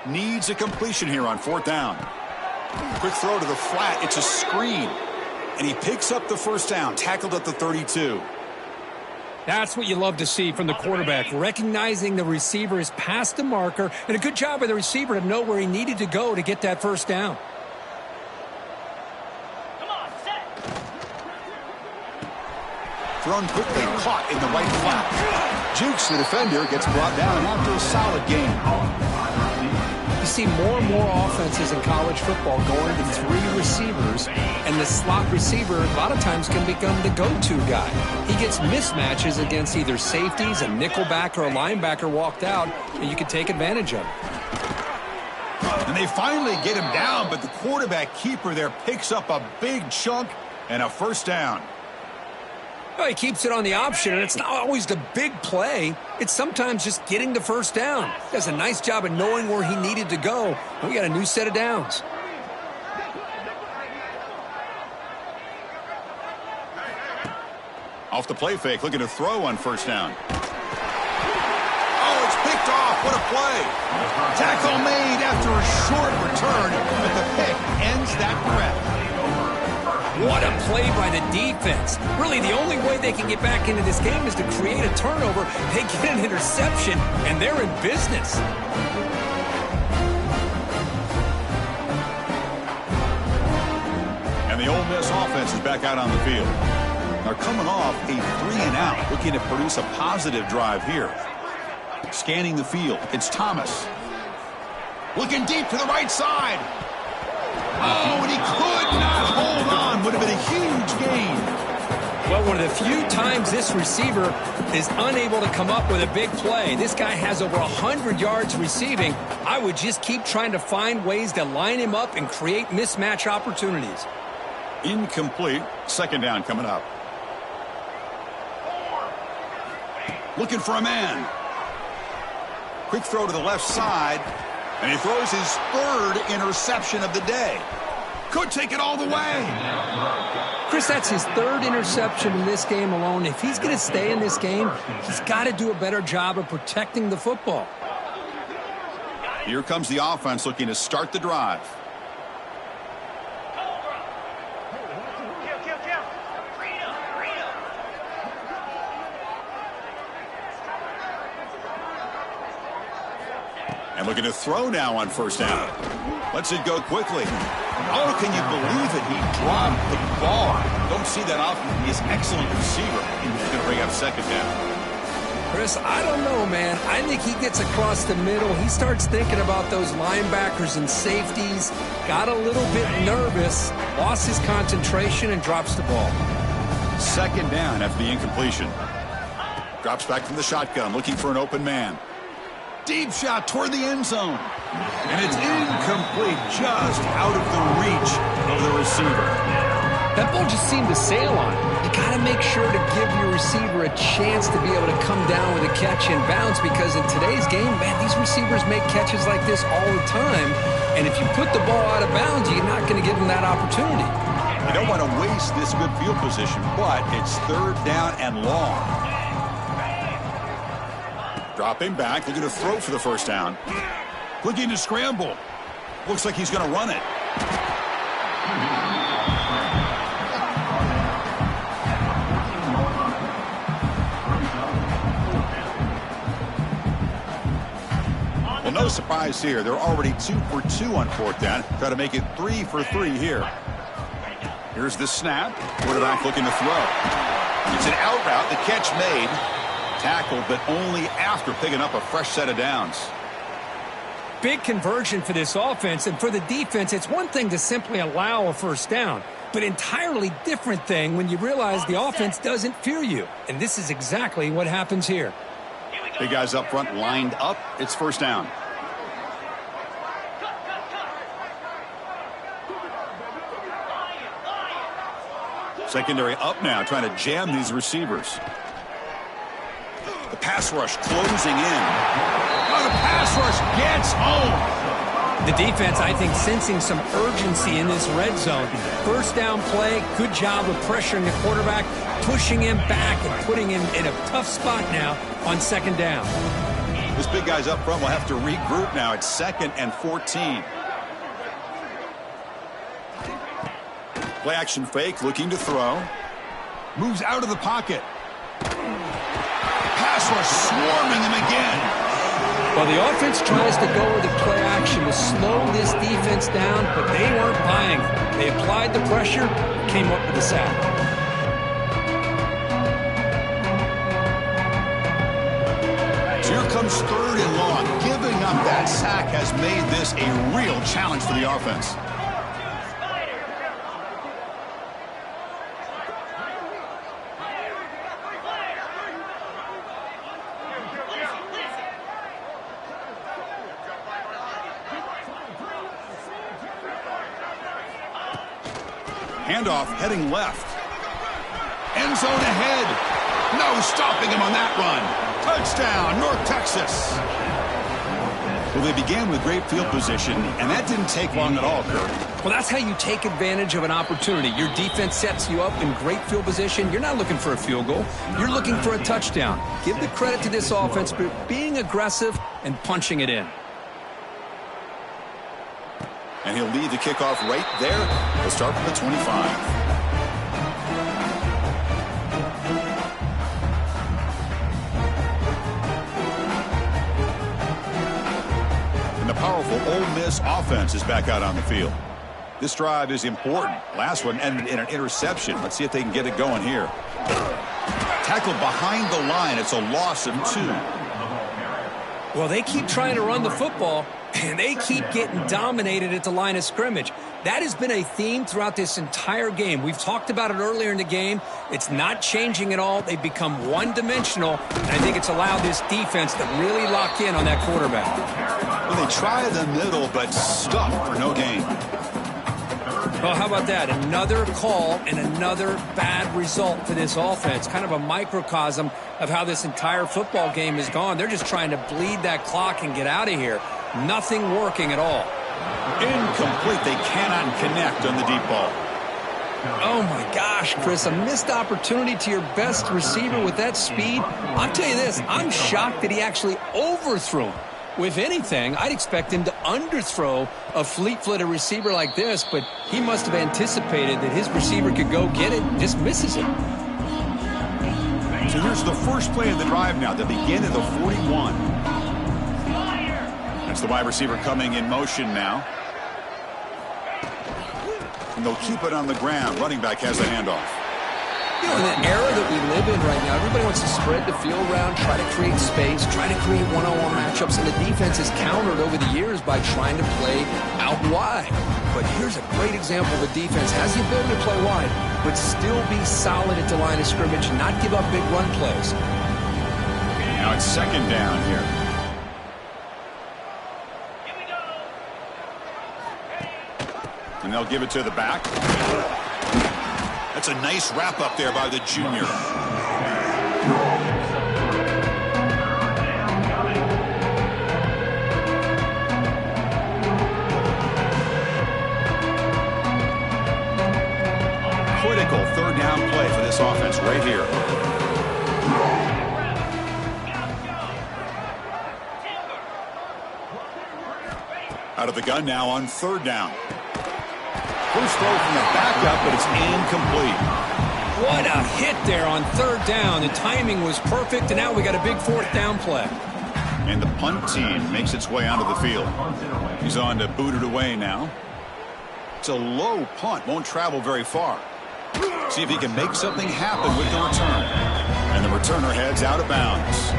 S1: Needs a completion here on 4th down. Quick throw to the flat. It's a screen. And he picks up the first down, tackled at the 32.
S2: That's what you love to see from the quarterback, recognizing the receiver is past the marker, and a good job by the receiver to know where he needed to go to get that first down.
S1: Thrown quickly, caught in the right flat. Jukes the defender, gets brought down after a solid game.
S2: You see more and more offenses in college football going to 3 receivers, and the slot receiver a lot of times can become the go-to guy. He gets mismatches against either safeties, a nickelback, or a linebacker walked out, and you can take advantage of it.
S1: And they finally get him down, but the quarterback keeper there picks up a big chunk and a first down.
S2: Well, he keeps it on the option, and it's not always the big play. It's sometimes just getting the first down. He does a nice job of knowing where he needed to go. And we got a new set of downs.
S1: Off the play fake, looking to throw on first down. Oh, it's picked off. What a play. Tackle made after a short return, but the pick ends that threat.
S2: What a play by the defense. Really, the only way they can get back into this game is to create a turnover. They get an interception, and they're in business.
S1: And the Ole Miss offense is back out on the field. They're coming off a 3-and-out, looking to produce a positive drive here. Scanning the field, it's Thomas. Looking deep to the right side. Oh, and he could not hold on. Would have been a huge gain.
S2: Well, one of the few times this receiver is unable to come up with a big play. This guy has over 100 yards receiving. I would just keep trying to find ways to line him up and create mismatch opportunities.
S1: Incomplete. Second down coming up. Looking for a man. Quick throw to the left side. And he throws his 3rd interception of the day. Could take it all the way.
S2: Chris, that's his 3rd interception in this game alone. If he's going to stay in this game, he's got to do a better job of protecting the football.
S1: Here comes the offense looking to start the drive. And looking to throw now on first down. Lets it go quickly. Oh, can you believe it? He dropped the ball. Don't see that often. He is an excellent receiver. He's going to bring up second down.
S2: Chris, I don't know, man. I think he gets across the middle. He starts thinking about those linebackers and safeties. Got a little bit nervous. Lost his concentration and drops the ball.
S1: Second down after the incompletion. Drops back from the shotgun, looking for an open man. Deep shot toward the end zone. And it's incomplete, just out of the reach of the receiver.
S2: That ball just seemed to sail on it. You got to make sure to give your receiver a chance to be able to come down with a catch and bounce, because in today's game, man, these receivers make catches like this all the time. And if you put the ball out of bounds, you're not going to give them that opportunity.
S1: You don't want to waste this good field position, but it's 3rd down and long. Dropping back, looking to throw for the first down. Looking to scramble. Looks like he's going to run it. Well, no surprise here. They're already 2 for 2 on 4th down. Try to make it 3 for 3 here. Here's the snap. Quarterback looking to throw. It's an out route. The catch made. Tackled, but only after picking up a fresh set of downs.
S2: Big conversion for this offense, and for the defense, it's one thing to simply allow a first down, but entirely different thing when you realize the offense doesn't fear you. And this is exactly what happens here.
S1: Big guys up front lined up. It's first down. Secondary up now, trying to jam these receivers. The pass rush closing in. Oh, the pass rush gets home.
S2: The defense, I think, sensing some urgency in this red zone. First down play, good job of pressuring the quarterback, pushing him back and putting him in a tough spot now on second down.
S1: This big guy's up front will have to regroup now. It's 2nd and 14. Play action fake, looking to throw. Moves out of the pocket. Pass rush swarming him again.
S2: Well, the offense tries to go with the play action to slow this defense down, but they weren't buying it. They applied the pressure, came up with a sack.
S1: So here comes 3rd and long. Giving up that sack has made this a real challenge for the offense. Handoff heading left. End zone ahead. No stopping him on that run. Touchdown, North Texas. Well, they began with great field position, and that didn't take long at all, Kurt.
S2: Well, that's how you take advantage of an opportunity. Your defense sets you up in great field position. You're not looking for a field goal. You're looking for a touchdown. Give the credit to this offense for being aggressive and punching it in.
S1: And he'll lead the kickoff right there. He'll start from the 25. And the powerful Ole Miss offense is back out on the field. This drive is important. Last one ended in an interception. Let's see if they can get it going here. Tackled behind the line. It's a loss of 2.
S2: Well, they keep trying to run the football, and they keep getting dominated at the line of scrimmage. That has been a theme throughout this entire game. We've talked about it earlier in the game. It's not changing at all. They've become one-dimensional, and I think it's allowed this defense to really lock in on that quarterback.
S1: Well, they try the middle, but stuck for no gain.
S2: Well, how about that? Another call and another bad result for this offense. Kind of a microcosm of how this entire football game has gone. They're just trying to bleed that clock and get out of here. Nothing working at all.
S1: Incomplete. They cannot connect on the deep ball.
S2: Oh, my gosh, Chris. A missed opportunity to your best receiver with that speed. I'll tell you this. I'm shocked that he actually overthrew him. If anything, I'd expect him to underthrow a fleet-footed receiver like this, but he must have anticipated that his receiver could go get it and just misses it.
S1: So here's the first play of the drive now. They begin at the 41. That's the wide receiver coming in motion now. And they'll keep it on the ground. Running back has the handoff.
S2: You know, in the era that we live in right now, everybody wants to spread the field around, try to create space, try to create one-on-one matchups, and the defense is countered over the years by trying to play out wide. But here's a great example of a defense has the ability to play wide, but still be solid at the line of scrimmage, not give up big run plays.
S1: Now it's 2nd down here. And they'll give it to the back. That's a nice wrap up there by the junior. Critical 3rd down play for this offense right here. Out of the gun now on 3rd down. First throw from the backup, but it's incomplete.
S2: What a hit there on 3rd down. The timing was perfect, and now we got a big 4th down play.
S1: And the punt team makes its way onto the field. He's on to boot it away now. It's a low punt, won't travel very far. See if he can make something happen with the return. And the returner heads out of bounds.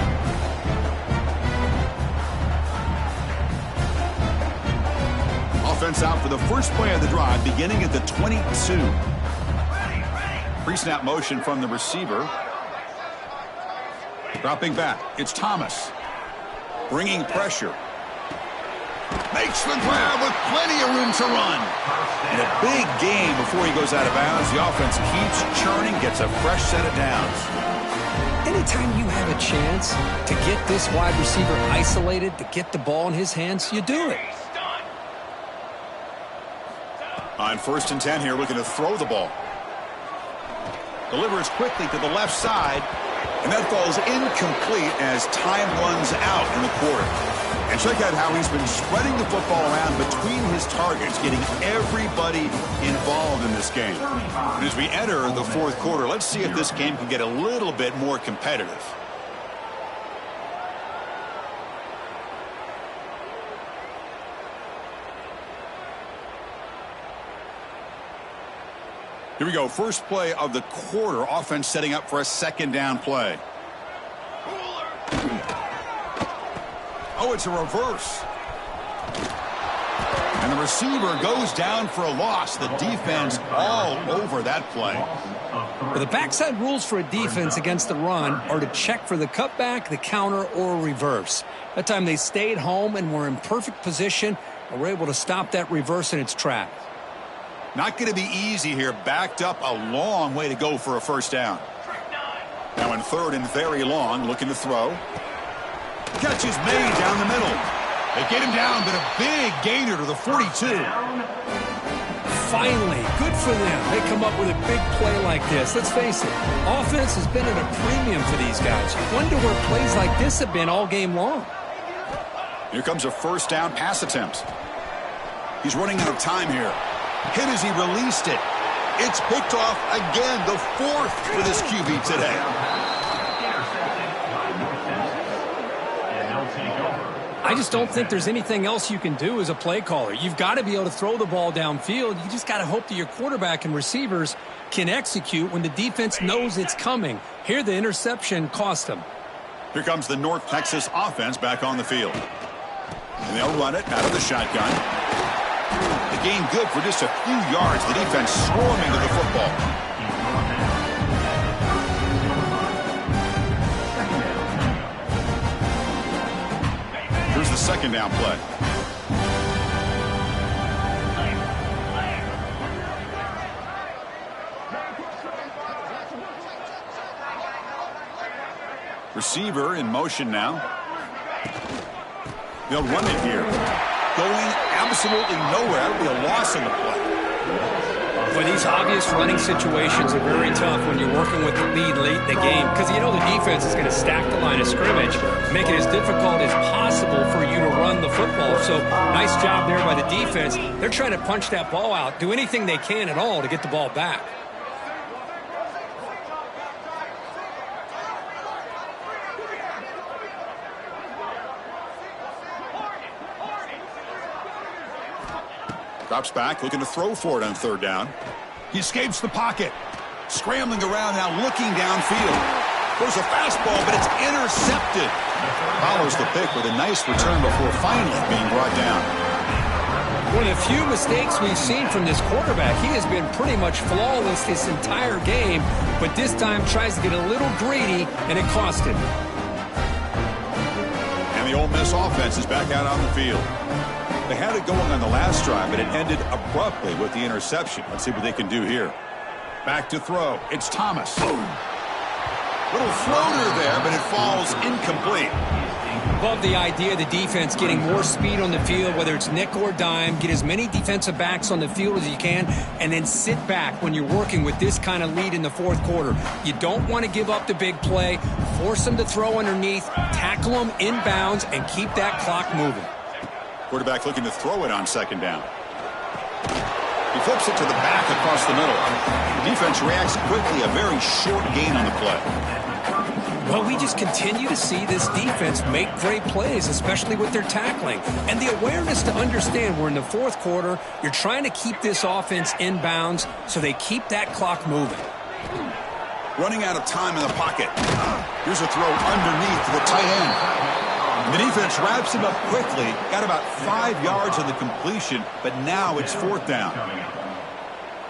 S1: Offense out for the first play of the drive, beginning at the 22. Pre-snap motion from the receiver. Dropping back, it's Thomas. Bringing pressure. Makes the grab with plenty of room to run. And a big gain before he goes out of bounds. The offense keeps churning, gets a fresh set of downs.
S2: Anytime you have a chance to get this wide receiver isolated, to get the ball in his hands, you do it.
S1: On 1st and 10 here, looking to throw the ball. Delivers quickly to the left side, and that falls incomplete as time runs out in the quarter. And check out how he's been spreading the football around between his targets, getting everybody involved in this game. And as we enter the 4th quarter, let's see if this game can get a little bit more competitive. Here we go. First play of the quarter. Offense setting up for a 2nd down play. Oh, it's a reverse. And the receiver goes down for a loss. The defense all over that play.
S2: Well, the backside rules for a defense against the run are to check for the cutback, the counter, or reverse. That time they stayed home and were in perfect position and were able to stop that reverse in its tracks.
S1: Not going to be easy here. Backed up a long way to go for a 1st down. Now in 3rd and very long, looking to throw. Catch is made down the middle. They get him down, but a big gainer to the 42.
S2: Finally, good for them. They come up with a big play like this. Let's face it, offense has been at a premium for these guys. You wonder where plays like this have been all game long.
S1: Here comes a 1st down pass attempt. He's running out of time here. Hit as he released it. It's picked off again, the 4th for this QB today.
S2: I just don't think there's anything else you can do as a play caller. You've got to be able to throw the ball downfield. You just got to hope that your quarterback and receivers can execute when the defense knows it's coming. Here, the interception cost them.
S1: Here comes the North Texas offense back on the field. And they'll run it out of the shotgun. The gain good for just a few yards. The defense swarming to the football. Here's the 2nd down play. Receiver in motion now. They'll run it here. Going absolutely nowhere. That would be a loss in the play.
S2: But these obvious running situations are very tough when you're working with the lead late in the game because you know the defense is going to stack the line of scrimmage, make it as difficult as possible for you to run the football. So nice job there by the defense. They're trying to punch that ball out, do anything they can at all to get the ball back.
S1: Drops back, looking to throw for it on 3rd down. He escapes the pocket. Scrambling around now, looking downfield. Throws a fastball, but it's intercepted. Follows the pick with a nice return before finally being brought down.
S2: One of the few mistakes we've seen from this quarterback. He has been pretty much flawless this entire game, but this time tries to get a little greedy, and it cost him.
S1: And the Ole Miss offense is back out on the field. They had it going on the last drive, but it ended abruptly with the interception. Let's see what they can do here. Back to throw. It's Thomas. Little floater there, but it falls incomplete.
S2: Love the idea of the defense getting more speed on the field, whether it's nickel or dime. Get as many defensive backs on the field as you can, and then sit back when you're working with this kind of lead in the 4th quarter. You don't want to give up the big play. Force them to throw underneath, tackle them inbounds, and keep that clock moving.
S1: Quarterback looking to throw it on 2nd down. He flips it to the back across the middle. The defense reacts quickly, a very short gain on the play.
S2: Well, we just continue to see this defense make great plays, especially with their tackling. And the awareness to understand we're in the 4th quarter, you're trying to keep this offense inbounds so they keep that clock moving.
S1: Running out of time in the pocket. Here's a throw underneath to the tight end. The defense wraps him up quickly. Got about 5 yards on the completion, but now it's 4th down.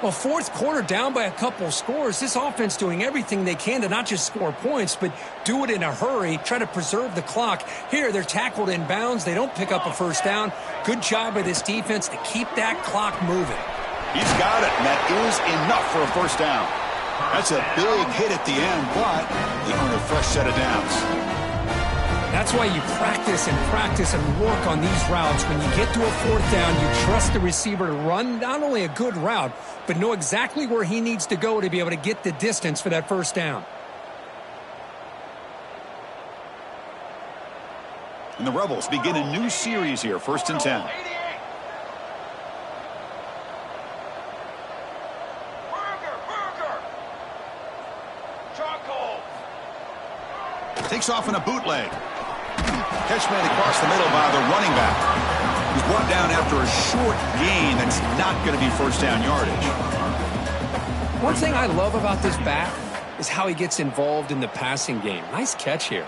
S2: Well, fourth quarter down by a couple scores. This offense doing everything they can to not just score points, but do it in a hurry, try to preserve the clock. Here, they're tackled in bounds. They don't pick up a first down. Good job by this defense to keep that clock moving.
S1: He's got it, and that is enough for a first down. That's a big hit at the end, but they earn a fresh set of downs.
S2: That's why you practice and work on these routes. When you get to a fourth down, you trust the receiver to run not only a good route, but know exactly where he needs to go to be able to get the distance for that first down.
S1: And the Rebels begin a new series here, 1st and 10. Takes off in a bootleg. Catch made across the middle by the running back. He's brought down after a short gain that's not going to be first down yardage.
S2: One thing I love about this back is how he gets involved in the passing game. Nice catch here.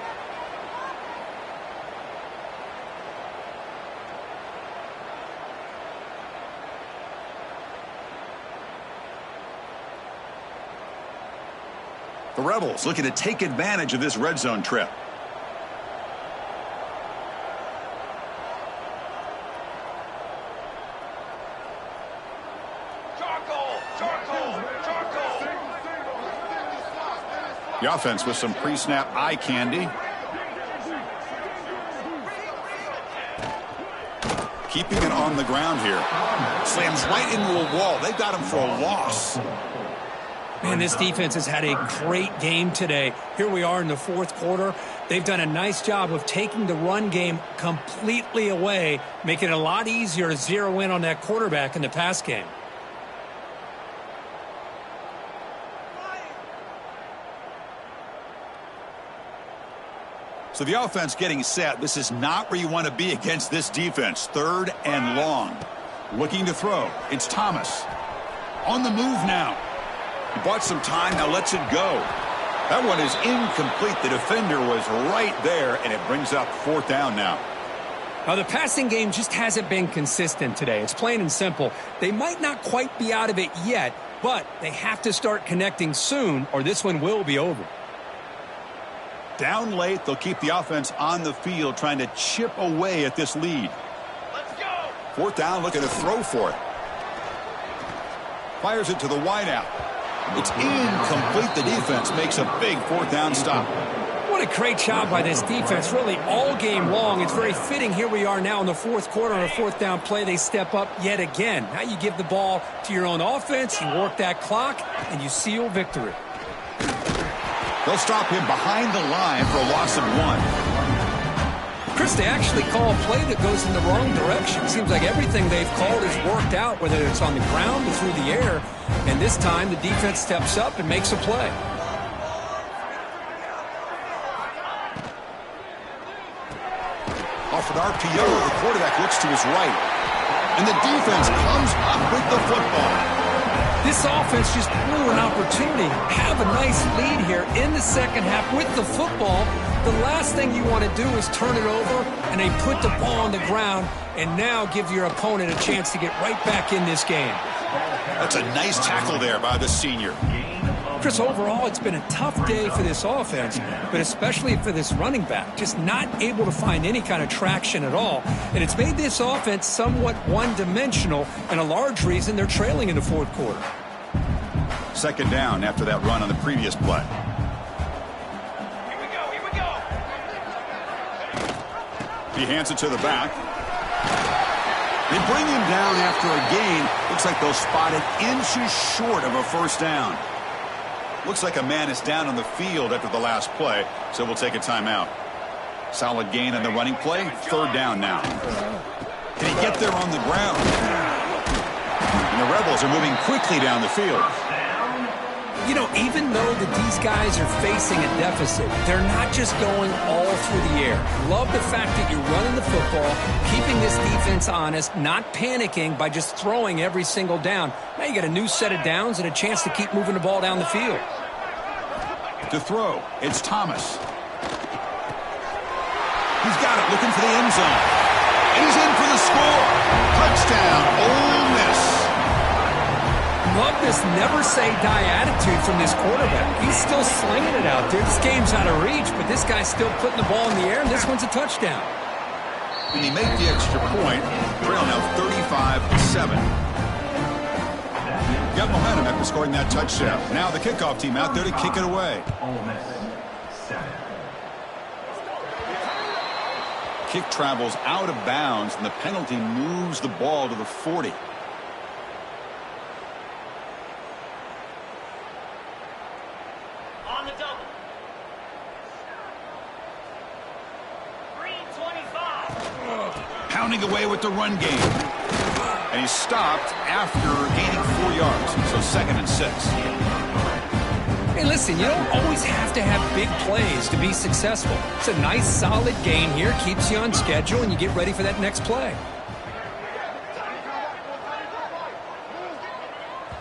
S1: The Rebels looking to take advantage of this red zone trip. The offense with some pre-snap eye candy. Keeping it on the ground here. Slams right into a wall. They've got him for a loss.
S2: Man, this defense has had a great game today. Here we are in the fourth quarter. They've done a nice job of taking the run game completely away, making it a lot easier to zero in on that quarterback in the pass game.
S1: So the offense getting set. This is not where you want to be against this defense. 3rd and long. Looking to throw. It's Thomas. On the move now. He bought some time, now lets it go. That one is incomplete. The defender was right there, and it brings up 4th down now.
S2: Now, the passing game just hasn't been consistent today. It's plain and simple. They might not quite be out of it yet, but they have to start connecting soon, or this one will be over.
S1: Down late, they'll keep the offense on the field, trying to chip away at this lead.
S3: Let's go.
S1: 4th down, looking to throw for it. Fires it to the wideout. It's incomplete. The defense makes a big 4th down stop.
S2: What a great job by this defense, really all game long. It's very fitting. Here we are now in the fourth quarter on a 4th down play. They step up yet again. Now you give the ball to your own offense, you work that clock, and you seal victory.
S1: They'll stop him behind the line for a loss of 1.
S2: Chris, they actually call a play that goes in the wrong direction. Seems like everything they've called is worked out, whether it's on the ground or through the air. And this time, the defense steps up and makes a play.
S1: Off an RPO, the quarterback looks to his right. And the defense comes up with the football.
S2: This offense just blew an opportunity. Have a nice lead here in the second half with the football. The last thing you want to do is turn it over, and they put the ball on the ground and now give your opponent a chance to get right back in this game.
S1: That's a nice tackle there by the senior.
S2: Chris, overall, it's been a tough day for this offense, but especially for this running back. Just not able to find any kind of traction at all. And it's made this offense somewhat one-dimensional, and a large reason they're trailing in the fourth quarter.
S1: 2nd down after that run on the previous play.
S3: Here we go.
S1: He hands it to the back. They bring him down after a gain. Looks like they'll spot it inches short of a first down. Looks like a man is down on the field after the last play, so we'll take a timeout. Solid gain on the running play. 3rd down now. Can he get there on the ground? And the Rebels are moving quickly down the field.
S2: You know, even though these guys are facing a deficit, they're not just going all through the air. Love the fact that you're running the football, keeping this defense honest, not panicking by just throwing every single down. Now you got a new set of downs and a chance to keep moving the ball down the field.
S1: To throw, it's Thomas. He's got it, looking for the end zone. And he's in for the score. Touchdown, Ole Miss.
S2: love this never-say-die attitude from this quarterback. He's still slinging it out there. This game's out of reach, but this guy's still putting the ball in the air, and this one's a touchdown.
S1: And he made the extra point. Trail now 35-7. Got momentum after scoring that touchdown. Now the kickoff team out there to kick it away. Kick travels out of bounds, and the penalty moves the ball to the 40.
S3: On the double. Green 25.
S1: Pounding away with the run game. And he's stopped after gaining 4 yards. So 2nd and 6.
S2: Hey, listen, you don't always have to have big plays to be successful. It's a nice, solid gain here. Keeps you on schedule, and you get ready for that next play.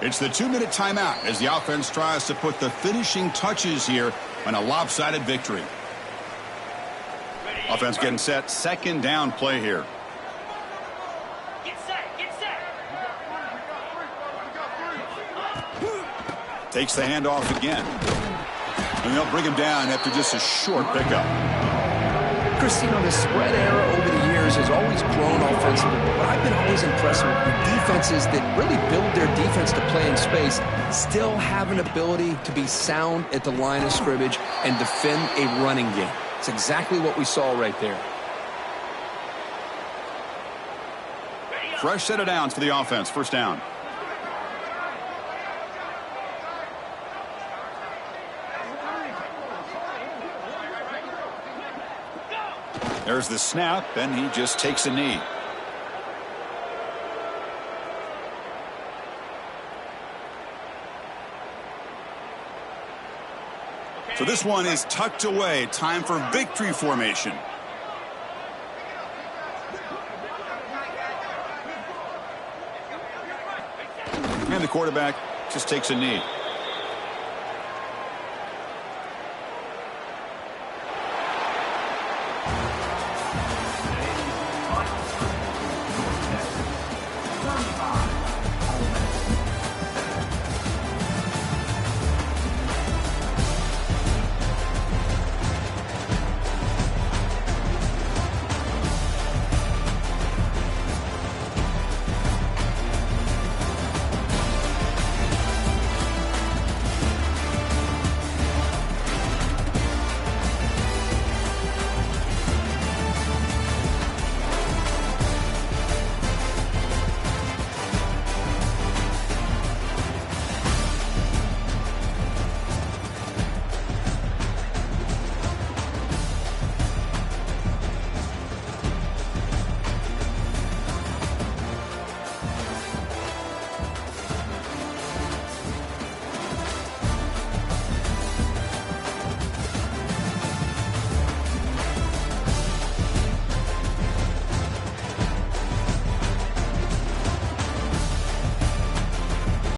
S1: It's the 2-minute timeout as the offense tries to put the finishing touches here on a lopsided victory. Offense getting set. 2nd down play here.
S3: Get set, get set.
S1: Takes the handoff again. And they'll bring him down after just a short pickup.
S2: Chris, you know, the spread era over the years has always grown offensively, but what I've been always impressed with defenses that really build their defense to play in space still have an ability to be sound at the line of scrimmage and defend a running game. It's exactly what we saw right there.
S1: Fresh set of downs for the offense. 1st down. There's the snap, and he just takes a knee. So this one is tucked away. Time for victory formation. And the quarterback just takes a knee.